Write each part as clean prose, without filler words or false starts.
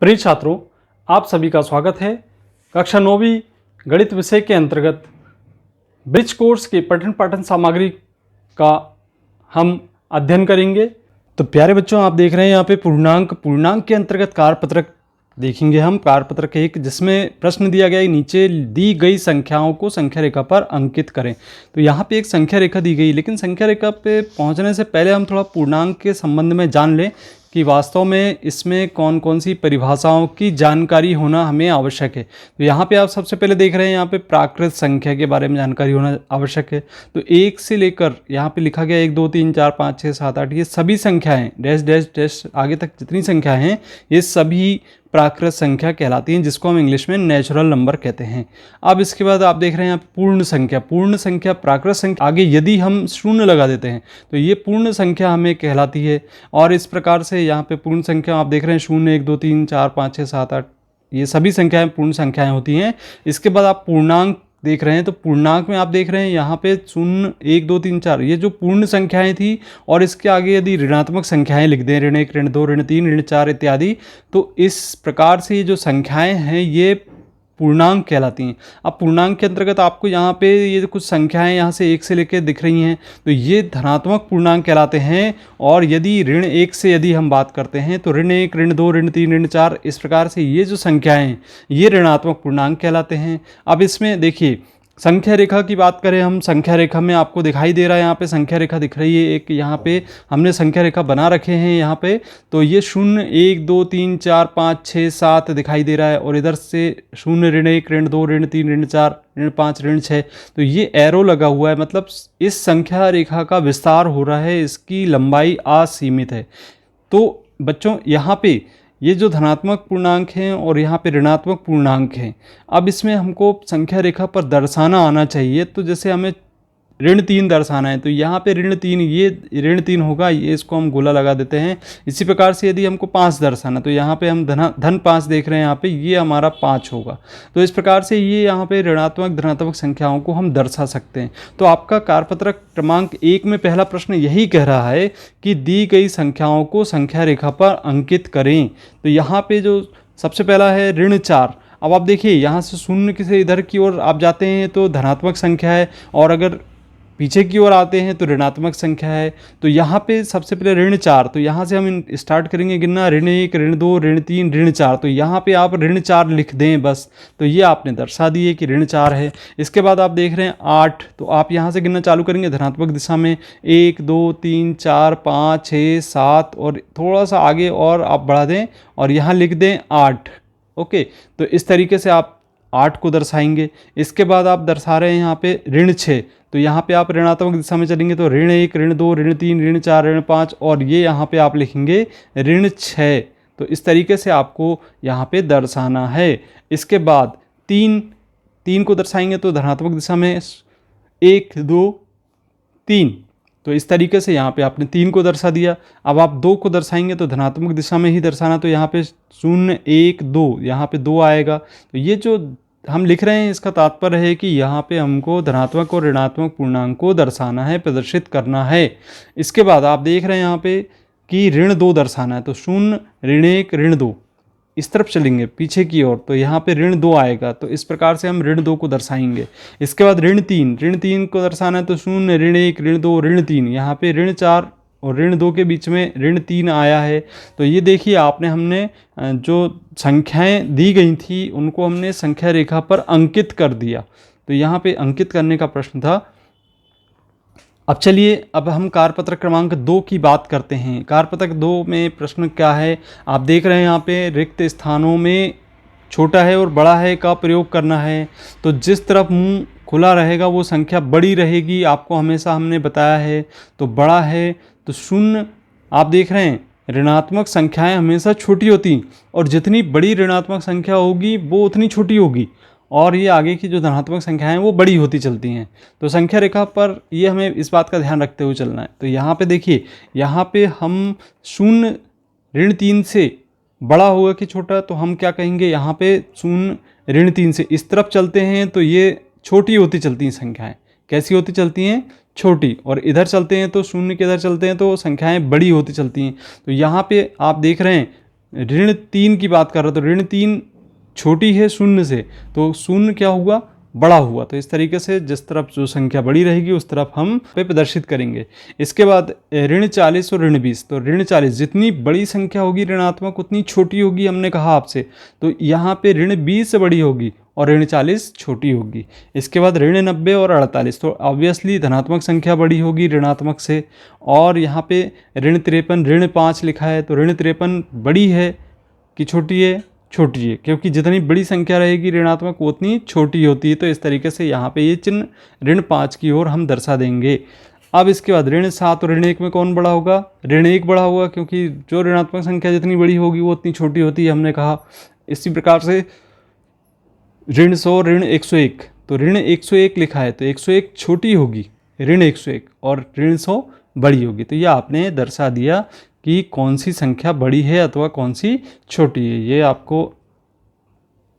प्रिय छात्रों, आप सभी का स्वागत है। कक्षा 9वीं गणित विषय के अंतर्गत ब्रिज कोर्स की पठन पाठन सामग्री का हम अध्ययन करेंगे। तो प्यारे बच्चों, आप देख रहे हैं यहाँ पे पूर्णांक के अंतर्गत कार्यपत्रक देखेंगे हम। कार्यपत्रक 1 जिसमें प्रश्न दिया गया है, नीचे दी गई संख्याओं को संख्या रेखा पर अंकित करें। तो यहाँ पे एक संख्या रेखा दी गई, लेकिन संख्या रेखा पे पहुँचने से पहले हम थोड़ा पूर्णांक के संबंध में जान लें कि वास्तव में इसमें कौन कौन सी परिभाषाओं की जानकारी होना हमें आवश्यक है। तो यहाँ पे आप सबसे पहले देख रहे हैं, यहाँ पे प्राकृत संख्या के बारे में जानकारी होना आवश्यक है। तो 1 से लेकर यहाँ पे लिखा गया 1 2 3 4 5 6 7 8, ये सभी संख्याएं डैश डैश डैश आगे तक जितनी संख्याएं हैं ये सभी प्राकृत संख्या कहलाती हैं, जिसको हम इंग्लिश में नेचुरल नंबर कहते हैं। अब इसके बाद आप देख रहे हैं यहाँ पे पूर्ण संख्या प्राकृत संख्या आगे यदि हम शून्य लगा देते हैं तो ये पूर्ण संख्या हमें कहलाती है। और इस प्रकार से यहाँ पे पूर्ण संख्या आप देख रहे हैं 0 1 2 3 4 5 6 7 8, ये सभी संख्याएं पूर्ण संख्याएं होती हैं। इसके बाद आप पूर्णांक देख रहे हैं, तो पूर्णांक में आप देख रहे हैं यहाँ पे 0 1 2 3 4 ये जो पूर्ण संख्याएं थी, और इसके आगे यदि ऋणात्मक संख्याएं लिख दें, ऋण 1 ऋण 2 ऋण 3 ऋण 4 इत्यादि, तो इस प्रकार से ये जो संख्याएं हैं ये पूर्णांक कहलाती हैं। अब पूर्णांक के अंतर्गत आपको यहाँ पे ये कुछ संख्याएं यहाँ से 1 से लेकर दिख रही हैं, तो ये धनात्मक पूर्णांक कहलाते हैं। और यदि ऋण 1 से यदि हम बात करते हैं तो ऋण 1 ऋण 2 ऋण 3 ऋण 4 इस प्रकार से ये जो संख्याएं हैं ये ऋणात्मक पूर्णांक कहलाते हैं। अब इसमें देखिए संख्या रेखा की बात करें हम, संख्या रेखा में आपको दिखाई दे रहा है, यहाँ पे संख्या रेखा दिख रही है एक, यहाँ पे हमने संख्या रेखा बना रखे हैं यहाँ पे। तो ये 0 1 2 3 4 5 6 7 दिखाई दे रहा है, और इधर से 0 ऋण 1 ऋण 2 ऋण 3 ऋण 4 ऋण 5 ऋण 6, तो ये एरो लगा हुआ है, मतलब इस संख्या रेखा का विस्तार हो रहा है, इसकी लंबाई असीमित है। तो बच्चों यहाँ पे ये जो धनात्मक पूर्णांक हैं और यहाँ पे ऋणात्मक पूर्णांक हैं, अब इसमें हमको संख्या रेखा पर दर्शाना आना चाहिए। तो जैसे हमें ऋण 3 दर्शाना है, तो यहाँ पे ऋण 3, ये ऋण 3 होगा, ये इसको हम गोला लगा देते हैं। इसी प्रकार से यदि हमको 5 दर्शाना, तो यहाँ पे हम धन 5 देख रहे हैं, यहाँ पे ये हमारा 5 होगा। तो इस प्रकार से ये यहाँ पे ऋणात्मक धनात्मक संख्याओं को हम दर्शा सकते हैं। तो आपका कार्यपत्रक क्रमांक 1 में पहला प्रश्न यही कह रहा है कि दी गई संख्याओं को संख्या रेखा पर अंकित करें। तो यहाँ पे जो सबसे पहला है ऋण 4। अब आप देखिए यहाँ से 0 से इधर की ओर आप जाते हैं तो धनात्मक संख्या है, और अगर पीछे की ओर आते हैं तो ऋणात्मक संख्या है। तो यहाँ पे सबसे पहले ऋण 4, तो यहाँ से हम स्टार्ट करेंगे गिनना, ऋण 1 ऋण 2 ऋण 3 ऋण 4, तो यहाँ पे आप ऋण 4 लिख दें बस, तो ये आपने दर्शा दिए कि ऋण 4 है। इसके बाद आप देख रहे हैं 8, तो आप यहाँ से गिनना चालू करेंगे धनात्मक दिशा में, 1 2 3 4 5 6 7, और थोड़ा सा आगे और आप बढ़ा दें और यहाँ लिख दें 8। ओके, तो इस तरीके से आप 8 को दर्शाएंगे। इसके बाद आप दर्शा रहे हैं यहाँ पे ऋण 6, तो यहाँ पे आप ऋणात्मक दिशा में चलेंगे, तो ऋण 1 ऋण 2 ऋण 3 ऋण 4 ऋण 5, और ये यहाँ पे आप लिखेंगे ऋण 6। तो इस तरीके से आपको यहाँ पे दर्शाना है। इसके बाद 3 को दर्शाएंगे, तो धनात्मक दिशा में 1 2 3, तो इस तरीके से यहाँ पे आपने 3 को दर्शा दिया। अब आप 2 को दर्शाएंगे तो धनात्मक दिशा में ही दर्शाना, तो यहाँ पे 0 1 2, यहाँ पे 2 आएगा। तो ये जो हम लिख रहे हैं इसका तात्पर्य है कि यहाँ पे हमको धनात्मक और ऋणात्मक पूर्णांक को दर्शाना है, प्रदर्शित करना है। इसके बाद आप देख रहे हैं यहाँ पे कि ऋण 2 दर्शाना है, तो 0 ऋण 1 ऋण 2 इस तरफ चलेंगे पीछे की ओर, तो यहाँ पे ऋण 2 आएगा। तो इस प्रकार से हम ऋण 2 को दर्शाएंगे। इसके बाद ऋण 3 को दर्शाना है, तो 0 ऋण 1 ऋण 2 ऋण 3, यहाँ पे ऋण 4 और ऋण 2 के बीच में ऋण 3 आया है। तो ये देखिए हमने जो संख्याएं दी गई थी उनको हमने संख्या रेखा पर अंकित कर दिया। तो यहाँ पे अंकित करने का प्रश्न था। अब चलिए, अब हम कार्यपत्रक क्रमांक 2 की बात करते हैं। कार्यपत्रक 2 में प्रश्न क्या है, आप देख रहे हैं यहाँ पे रिक्त स्थानों में छोटा है और बड़ा है का प्रयोग करना है। तो जिस तरफ मुंह खुला रहेगा वो संख्या बड़ी रहेगी, आपको हमेशा हमने बताया है। तो बड़ा है तो 0, आप देख रहे हैं ऋणात्मक संख्याएं हमेशा छोटी होती, और जितनी बड़ी ऋणात्मक संख्या होगी वो उतनी छोटी होगी, और ये आगे की जो धनात्मक संख्याएं हैं वो बड़ी होती चलती हैं। तो संख्या रेखा पर ये हमें इस बात का ध्यान रखते हुए चलना है। तो यहाँ पे देखिए, यहाँ पे हम 0 ऋण 3 से बड़ा होगा कि छोटा, तो हम क्या कहेंगे, यहाँ पे 0 ऋण 3 से इस तरफ चलते हैं तो ये छोटी होती चलती हैं संख्याएं। कैसी होती चलती हैं, छोटी। और इधर चलते हैं तो 0 के इधर चलते हैं तो संख्याएं बड़ी होती चलती हैं। तो यहाँ पे आप देख रहे हैं ऋण 3 की बात कर रहा, तो ऋण 3 छोटी है शून्य से, तो शून्य क्या हुआ, बड़ा हुआ। तो इस तरीके से जिस तरफ जो संख्या बड़ी रहेगी उस तरफ हम पे प्रदर्शित करेंगे। इसके बाद ऋण 40 और ऋण 20, तो ऋण 40 जितनी बड़ी संख्या होगी ऋणात्मक उतनी छोटी होगी, हमने कहा आपसे। तो यहाँ पे ऋण 20 से बड़ी होगी और ऋण 40 छोटी होगी। इसके बाद ऋण 90 और 48, तो ऑब्वियसली धनात्मक संख्या बड़ी होगी ऋणात्मक से। और यहाँ पे ऋण 53, ऋण 5 लिखा है, तो ऋण 53 बड़ी है कि छोटी है, छोटी है, क्योंकि जितनी बड़ी संख्या रहेगी ऋणात्मक उतनी छोटी होती है। तो इस तरीके से यहाँ पे ये चिन्ह ऋण 5 की ओर हम दर्शा देंगे। अब इसके बाद ऋण 7 और ऋण 1 में कौन बड़ा होगा, ऋण 1 बड़ा होगा, क्योंकि जो ऋणात्मक संख्या जितनी बड़ी होगी वो उतनी छोटी होती है, हमने कहा। इसी प्रकार से ऋण 100 ऋण 101, तो ऋण 101 लिखा है, तो 101 छोटी होगी ऋण 101 और ऋण 100 बड़ी होगी। तो ये आपने दर्शा दिया कि कौन सी संख्या बड़ी है अथवा कौन सी छोटी है, ये आपको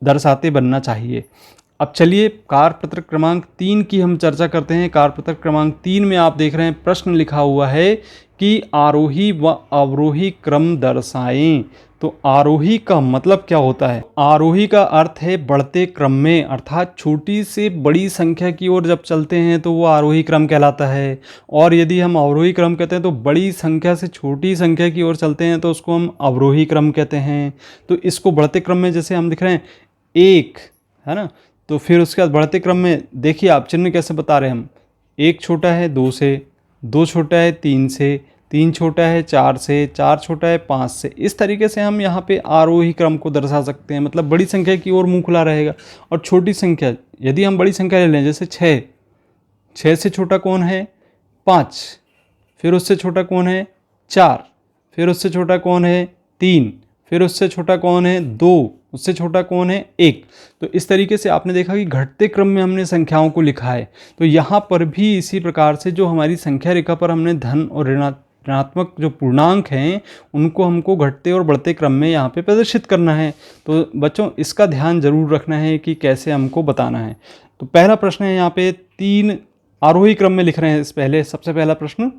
दर्शाते बनना चाहिए। अब चलिए कार्यपत्र क्रमांक 3 की हम चर्चा करते हैं। कार्यपत्र क्रमांक 3 में आप देख रहे हैं प्रश्न लिखा हुआ है कि आरोही व अवरोही क्रम दर्शाएं। तो आरोही का मतलब क्या होता है, आरोही का अर्थ है बढ़ते क्रम में, अर्थात छोटी से बड़ी संख्या की ओर जब चलते हैं तो वो आरोही क्रम कहलाता है। और यदि हम अवरोही क्रम कहते हैं तो बड़ी संख्या से छोटी संख्या की ओर चलते हैं तो उसको हम अवरोही क्रम कहते हैं। तो इसको बढ़ते क्रम में जैसे हम दिख रहे हैं 1 है ना, तो फिर उसके बाद बढ़ते क्रम में देखिए आप चिन्ह कैसे बता रहे हैं हम, 1 छोटा है 2 से, 2 छोटा है 3 से, 3 छोटा है 4 से, 4 छोटा है 5 से। इस तरीके से हम यहाँ पे आरोही क्रम को दर्शा सकते हैं, मतलब बड़ी संख्या की ओर मुंह खुला रहेगा। और छोटी संख्या, यदि हम बड़ी संख्या ले लें जैसे 6, 6 से छोटा कौन है 5, फिर उससे छोटा कौन है 4, फिर उससे छोटा कौन है 3, फिर उससे छोटा कौन है 2, उससे छोटा कौन है 1। तो इस तरीके से आपने देखा कि घटते क्रम में हमने संख्याओं को लिखा है। तो यहाँ पर भी इसी प्रकार से जो हमारी संख्या रेखा पर हमने धन और ऋणात्मक जो पूर्णांक हैं उनको हमको घटते और बढ़ते क्रम में यहाँ पे प्रदर्शित करना है। तो बच्चों इसका ध्यान जरूर रखना है कि कैसे हमको बताना है। तो पहला प्रश्न है यहाँ पे 3 आरोही क्रम में लिख रहे हैं। पहले सबसे पहला प्रश्न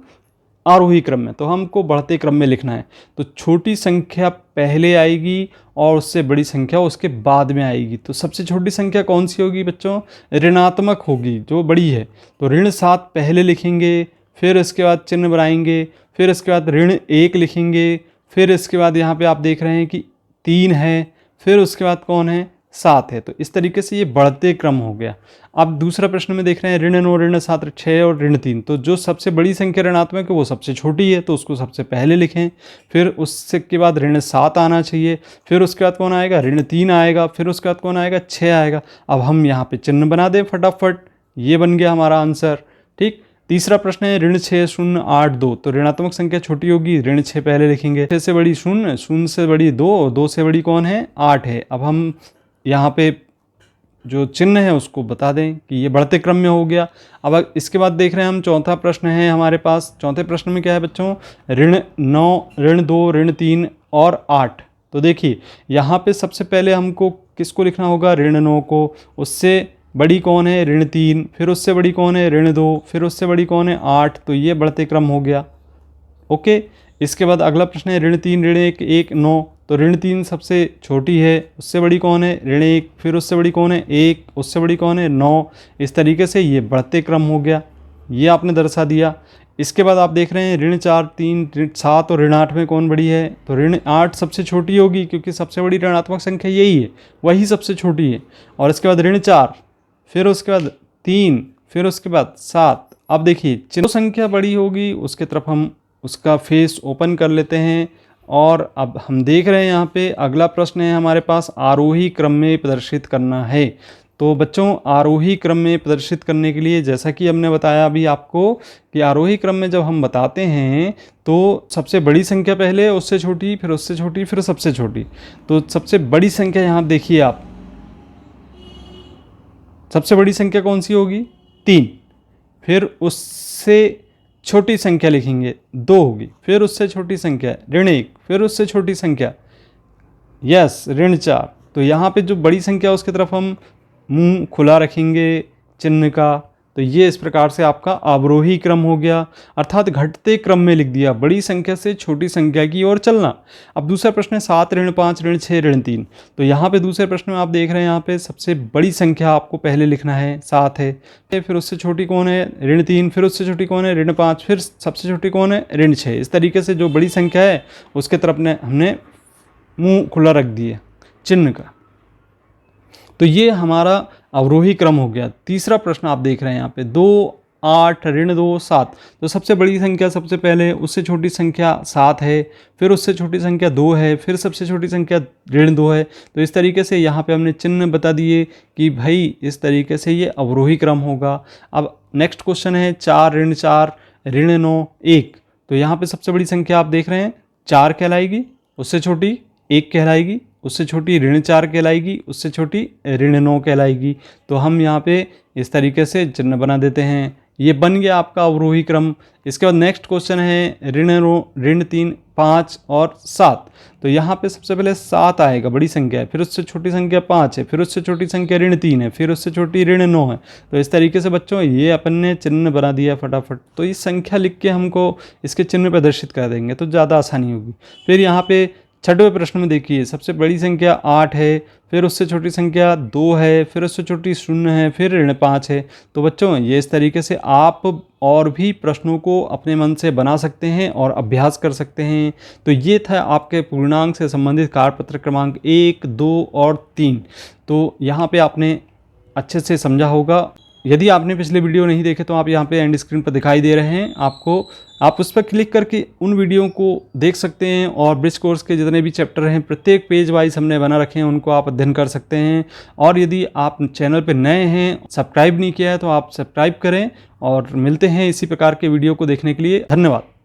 आरोही क्रम में, तो हमको बढ़ते क्रम में लिखना है। तो छोटी संख्या पहले आएगी और उससे बड़ी संख्या उसके बाद में आएगी। तो सबसे छोटी संख्या कौन सी होगी बच्चों, ऋणात्मक होगी जो बड़ी है। तो ऋण 7 पहले लिखेंगे, फिर इसके बाद चिन्ह बनाएंगे, फिर इसके बाद ऋण 1 लिखेंगे, फिर इसके बाद यहाँ पे आप देख रहे हैं कि 3 है, फिर उसके बाद कौन है 7 है। तो इस तरीके से ये बढ़ते क्रम हो गया। अब दूसरा प्रश्न में देख रहे हैं ऋण 9 ऋण 7 6 और ऋण 3। तो जो सबसे बड़ी संख्या ऋणात्मक है वो सबसे छोटी है, तो उसको सबसे पहले लिखें। फिर उससे के बाद ऋण 7 आना चाहिए, फिर उसके बाद कौन आएगा ऋण 3 आएगा, फिर उसके बाद कौन आएगा 6 आएगा। अब हम यहाँ पे चिन्ह बना दें फटाफट, ये बन गया हमारा आंसर। ठीक, तीसरा प्रश्न है ऋण 6 0 8 2। तो ऋणात्मक संख्या छोटी होगी, ऋण 6 पहले लिखेंगे, 6 से बड़ी 0, 0 से बड़ी 2, 2 से बड़ी कौन है 8 है। अब हम यहाँ पे जो चिन्ह है उसको बता दें कि ये बढ़ते क्रम में हो गया। अब इसके बाद देख रहे हैं हम चौथा प्रश्न है हमारे पास। चौथे प्रश्न में क्या है बच्चों, ऋण 9 ऋण 2 ऋण 3 और 8। तो देखिए यहाँ पे सबसे पहले हमको किसको लिखना होगा, ऋण 9 को, उससे बड़ी कौन है ऋण 3, फिर उससे बड़ी कौन है ऋण 2, फिर उससे बड़ी कौन है 8। तो ये बढ़ते क्रम हो गया। ओके, इसके बाद अगला प्रश्न है ऋण 3 ऋण 1 1 9। तो ऋण 3 सबसे छोटी है, उससे बड़ी कौन है ऋण 1, फिर उससे बड़ी कौन है 1, उससे बड़ी कौन है 9। इस तरीके से ये बढ़ते क्रम हो गया, ये आपने दर्शा दिया। इसके बाद आप देख रहे हैं ऋण 4 3 ऋण 7 और ऋण 8 में कौन बड़ी है, तो ऋण 8 सबसे छोटी होगी क्योंकि सबसे बड़ी ऋणात्मक संख्या यही है, वही सबसे छोटी है। और इसके बाद ऋण 4, फिर उसके बाद 3, फिर उसके बाद 7। अब देखिए जो संख्या बड़ी होगी उसके तरफ हम उसका फेस ओपन कर लेते हैं। और अब हम देख रहे हैं यहाँ पे अगला प्रश्न है हमारे पास, आरोही क्रम में प्रदर्शित करना है। तो बच्चों आरोही क्रम में प्रदर्शित करने के लिए जैसा कि हमने बताया अभी आपको कि आरोही क्रम में जब हम बताते हैं तो सबसे बड़ी संख्या पहले, उससे छोटी, फिर उससे छोटी, फिर सबसे छोटी। तो सबसे बड़ी संख्या यहाँ देखिए आप, सबसे बड़ी संख्या कौन सी होगी 3, फिर उससे छोटी संख्या लिखेंगे 2 होगी, फिर उससे छोटी संख्या ऋण 1, फिर उससे छोटी संख्या यस ऋण 4। तो यहाँ पे जो बड़ी संख्या उसकी तरफ हम मुंह खुला रखेंगे चिन्ह का, तो ये इस प्रकार से आपका अवरोही क्रम हो गया, अर्थात घटते क्रम में लिख दिया, बड़ी संख्या से छोटी संख्या की ओर चलना। अब दूसरा प्रश्न है 7 ऋण 5 ऋण 6 ऋण 3। तो यहाँ पे दूसरे प्रश्न में आप देख रहे हैं यहाँ पे सबसे बड़ी संख्या आपको पहले लिखना है 7 है, फिर उससे छोटी कौन है ऋण 3, फिर उससे छोटी कौन है ऋण 5, फिर सबसे छोटी कौन है ऋण 6। इस तरीके से जो बड़ी संख्या है उसके तरफ हमने मुंह खुला रख दिया चिन्ह का। तो ये हमारा अवरोही क्रम हो गया। तीसरा प्रश्न आप देख रहे हैं यहाँ पे 2 8 ऋण 2 7। तो सबसे बड़ी संख्या सबसे पहले, उससे छोटी संख्या 7 है, फिर उससे छोटी संख्या 2 है, फिर सबसे छोटी संख्या ऋण 2 है। तो इस तरीके से यहाँ पे हमने चिन्ह बता दिए कि भाई इस तरीके से ये अवरोही क्रम होगा। अब नेक्स्ट क्वेश्चन है 4 ऋण 4 ऋण 9 1। तो यहाँ पे सबसे बड़ी संख्या आप देख रहे हैं 4 कहलाएगी, उससे छोटी 1 कहलाएगी, उससे छोटी ऋण 4 कहलाएगी, उससे छोटी ऋण 9 कहलाएगी। तो हम यहाँ पे इस तरीके से चिन्ह बना देते हैं। ये बन गया आपका अवरोही क्रम। इसके बाद नेक्स्ट क्वेश्चन है ऋण 3 5 और 7। तो यहाँ पे सबसे पहले 7 आएगा, बड़ी संख्या है, फिर उससे छोटी संख्या 5 है, फिर उससे छोटी संख्या ऋण 3 है, फिर उससे छोटी ऋण 9 है। तो इस तरीके से बच्चों ये अपन ने चिन्ह बना दिया फटाफट। तो इस संख्या लिख के हमको इसके चिन्ह प्रदर्शित कर देंगे तो ज़्यादा आसानी होगी। फिर यहाँ पे छठवें प्रश्न में देखिए सबसे बड़ी संख्या 8 है, फिर उससे छोटी संख्या 2 है, फिर उससे छोटी 0 है, फिर ऋण 5 है। तो बच्चों ये इस तरीके से आप और भी प्रश्नों को अपने मन से बना सकते हैं और अभ्यास कर सकते हैं। तो ये था आपके पूर्णांक से संबंधित कार्यपत्र क्रमांक 1 2 और 3। तो यहाँ पे आपने अच्छे से समझा होगा। यदि आपने पिछले वीडियो नहीं देखे तो आप यहाँ पे एंड स्क्रीन पर दिखाई दे रहे हैं आपको, आप उस पर क्लिक करके उन वीडियो को देख सकते हैं। और ब्रिज कोर्स के जितने भी चैप्टर हैं प्रत्येक पेज वाइज हमने बना रखे हैं, उनको आप अध्ययन कर सकते हैं। और यदि आप चैनल पर नए हैं, सब्सक्राइब नहीं किया है तो आप सब्सक्राइब करें। और मिलते हैं इसी प्रकार के वीडियो को देखने के लिए। धन्यवाद।